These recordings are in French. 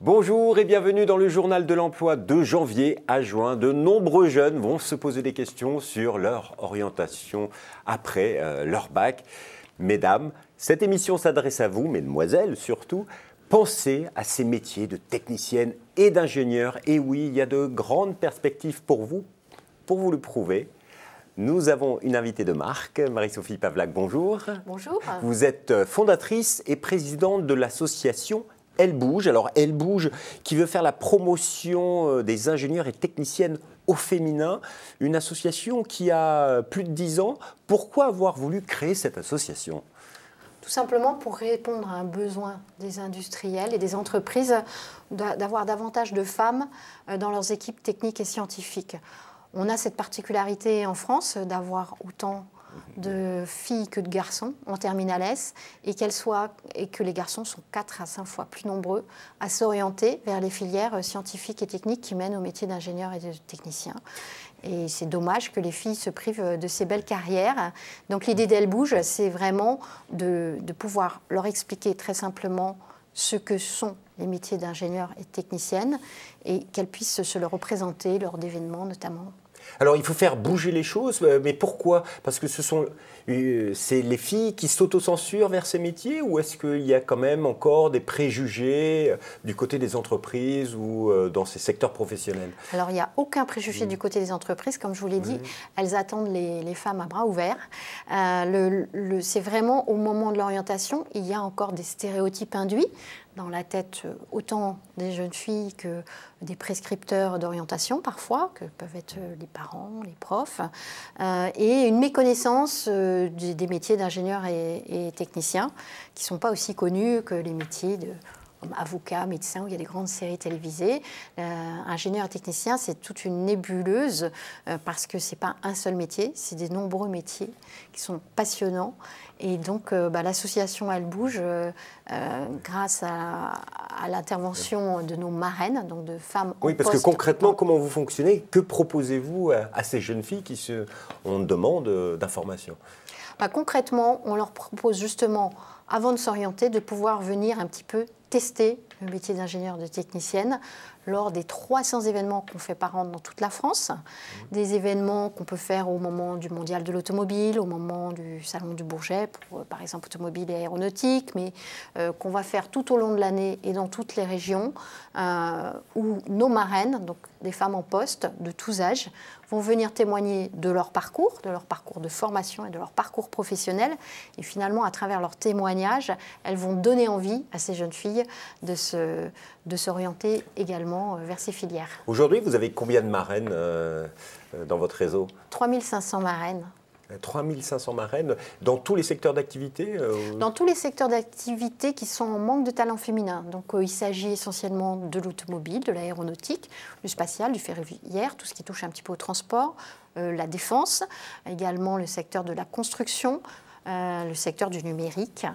Bonjour et bienvenue dans le journal de l'emploi de janvier à juin. De nombreux jeunes vont se poser des questions sur leur orientation après leur bac. Mesdames, cette émission s'adresse à vous, mesdemoiselles surtout. Pensez à ces métiers de technicienne et d'ingénieur. Et oui, il y a de grandes perspectives pour vous le prouver. Nous avons une invitée de marque, Marie-Sophie Pavlac, bonjour. Bonjour. Vous êtes fondatrice et présidente de l'association Elle Bouge. Alors Elle Bouge qui veut faire la promotion des ingénieurs et techniciennes au féminin, une association qui a plus de 10 ans. Pourquoi avoir voulu créer cette association ? Tout simplement pour répondre à un besoin des industriels et des entreprises d'avoir davantage de femmes dans leurs équipes techniques et scientifiques. On a cette particularité en France d'avoir autant de filles que de garçons en terminale S et que les garçons sont 4 à 5 fois plus nombreux à s'orienter vers les filières scientifiques et techniques qui mènent au métier d'ingénieur et de technicien. Et c'est dommage que les filles se privent de ces belles carrières. Donc l'idée d'Elle Bouge, c'est vraiment de pouvoir leur expliquer très simplement ce que sont les métiers d'ingénieur et technicienne et qu'elles puissent se le représenter lors d'événements notamment. Alors, il faut faire bouger les choses, mais pourquoi ? Parce que c'est les filles qui s'autocensurent vers ces métiers ou est-ce qu'il y a quand même encore des préjugés du côté des entreprises ou dans ces secteurs professionnels ? Alors, il n'y a aucun préjugé du côté des entreprises. Comme je vous l'ai dit, elles attendent les femmes à bras ouverts. C'est vraiment au moment de l'orientation, il y a encore des stéréotypes induits dans la tête autant des jeunes filles que des prescripteurs d'orientation parfois, que peuvent être les parents, les profs, et une méconnaissance des métiers d'ingénieurs et techniciens qui ne sont pas aussi connus que les métiers de avocat, médecin, où il y a des grandes séries télévisées. Ingénieur et technicien, c'est toute une nébuleuse parce que ce n'est pas un seul métier, c'est des nombreux métiers qui sont passionnants. Et donc, l'association Elle Bouge, grâce à l'intervention de nos marraines, donc de femmes en poste. Oui, parce que concrètement, comment vous fonctionnez ? Que proposez-vous à ces jeunes filles qui ont une demande d'information ? Concrètement, on leur propose justement, avant de s'orienter, de pouvoir venir un petit peu tester le métier d'ingénieur de technicienne lors des 300 événements qu'on fait par an dans toute la France, des événements qu'on peut faire au moment du Mondial de l'automobile, au moment du Salon du Bourget, pour, par exemple, automobile et aéronautique, mais qu'on va faire tout au long de l'année et dans toutes les régions, où nos marraines, donc des femmes en poste de tous âges, vont venir témoigner de leur parcours de formation et de leur parcours professionnel. Et finalement, à travers leur témoignage, elles vont donner envie à ces jeunes filles de s'orienter également vers ces filières. Aujourd'hui, vous avez combien de marraines dans votre réseau ? 3500 marraines. 3500 marraines dans tous les secteurs d'activité Dans tous les secteurs d'activité qui sont en manque de talent féminin. Donc il s'agit essentiellement de l'automobile, de l'aéronautique, du spatial, du ferroviaire, tout ce qui touche un petit peu au transport, la défense, également le secteur de la construction, le secteur du numérique.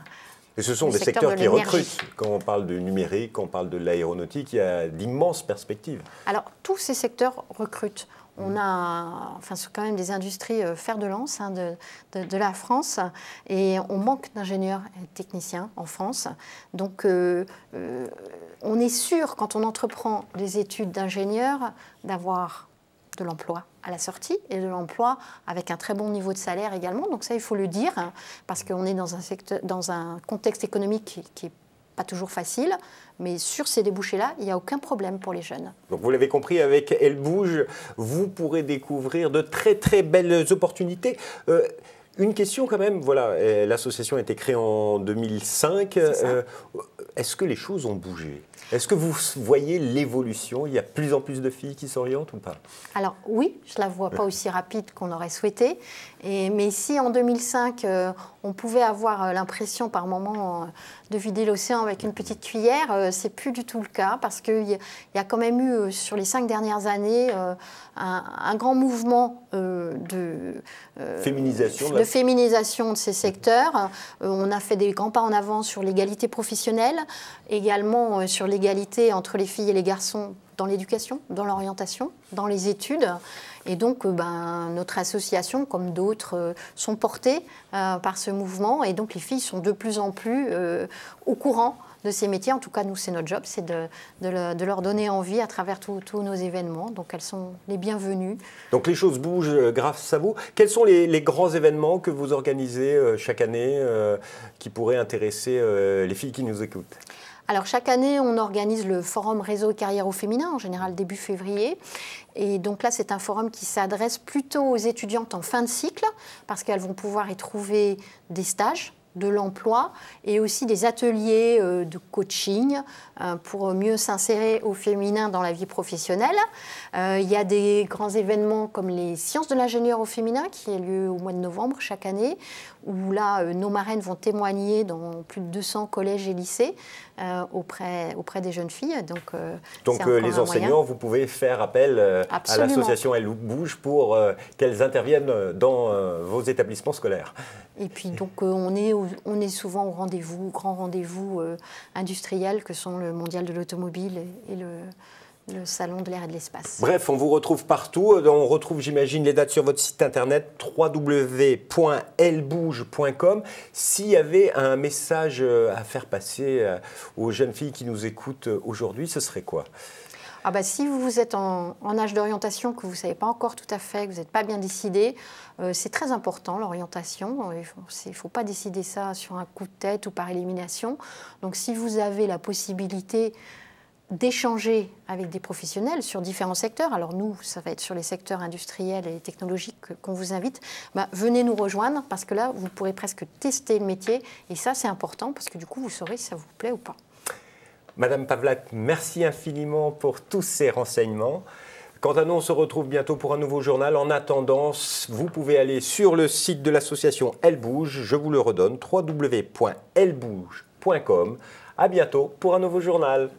Et ce sont des secteurs qui recrutent. Quand on parle du numérique, quand on parle de l'aéronautique, il y a d'immenses perspectives. Alors, tous ces secteurs recrutent. C'est quand même des industries fer de lance de la France et on manque d'ingénieurs et de techniciens en France. Donc, on est sûr, quand on entreprend des études d'ingénieur, d'avoir de l'emploi à la sortie et de l'emploi avec un très bon niveau de salaire également. Donc ça, il faut le dire, parce qu'on est dans un contexte économique qui n'est pas toujours facile, mais sur ces débouchés-là, il n'y a aucun problème pour les jeunes. Donc vous l'avez compris, avec Elle Bouge, vous pourrez découvrir de très très belles opportunités. Une question quand même, voilà, l'association a été créée en 2005. Est-ce que les choses ont bougé ? Est-ce que vous voyez l'évolution ? Il y a de plus en plus de filles qui s'orientent ou pas ? Alors oui, je ne la vois pas aussi rapide qu'on aurait souhaité. Mais si en 2005, on pouvait avoir l'impression par moment de vider l'océan avec une petite cuillère, c'est plus du tout le cas parce qu'il y a quand même eu sur les 5 dernières années un grand mouvement de féminisation de ces secteurs. On a fait des grands pas en avant sur l'égalité professionnelle, également sur l'égalité entre les filles et les garçons dans l'éducation, dans l'orientation, dans les études. Et donc, notre association, comme d'autres, sont portées par ce mouvement. Et donc, les filles sont de plus en plus au courant de ces métiers. En tout cas, nous, c'est notre job, c'est de leur donner envie à travers tous nos événements. Donc, elles sont les bienvenues. Donc, les choses bougent grâce à vous. Quels sont les grands événements que vous organisez chaque année qui pourraient intéresser les filles qui nous écoutent? Alors, chaque année, on organise le forum réseau carrière au féminin, en général début février. Et donc là, c'est un forum qui s'adresse plutôt aux étudiantes en fin de cycle, parce qu'elles vont pouvoir y trouver des stages, de l'emploi et aussi des ateliers de coaching pour mieux s'insérer au féminin dans la vie professionnelle. Il y a des grands événements comme les sciences de l'ingénieur au féminin qui a lieu au mois de novembre chaque année, où là, nos marraines vont témoigner dans plus de 200 collèges et lycées auprès des jeunes filles. Donc les enseignants, vous pouvez faire appel à l'association Elle Bouge pour qu'elles interviennent dans vos établissements scolaires. Et puis donc on est souvent au rendez-vous, grands rendez-vous industriels que sont le Mondial de l'automobile et le Salon de l'air et de l'espace. Bref, on vous retrouve partout. On retrouve, j'imagine, les dates sur votre site internet www.ellebouge.com. S'il y avait un message à faire passer aux jeunes filles qui nous écoutent aujourd'hui, ce serait quoi ? Si vous êtes en âge d'orientation, que vous ne savez pas encore tout à fait, que vous n'êtes pas bien décidé, c'est très important l'orientation. Il ne faut pas décider ça sur un coup de tête ou par élimination. Donc si vous avez la possibilité d'échanger avec des professionnels sur différents secteurs, alors nous, ça va être sur les secteurs industriels et technologiques qu'on vous invite, venez nous rejoindre parce que là, vous pourrez presque tester le métier et ça, c'est important parce que du coup, vous saurez si ça vous plaît ou pas. Madame Pavlak, merci infiniment pour tous ces renseignements. Quant à nous, on se retrouve bientôt pour un nouveau journal. En attendant, vous pouvez aller sur le site de l'association Elle Bouge. Je vous le redonne, www.ellebouge.com. À bientôt pour un nouveau journal.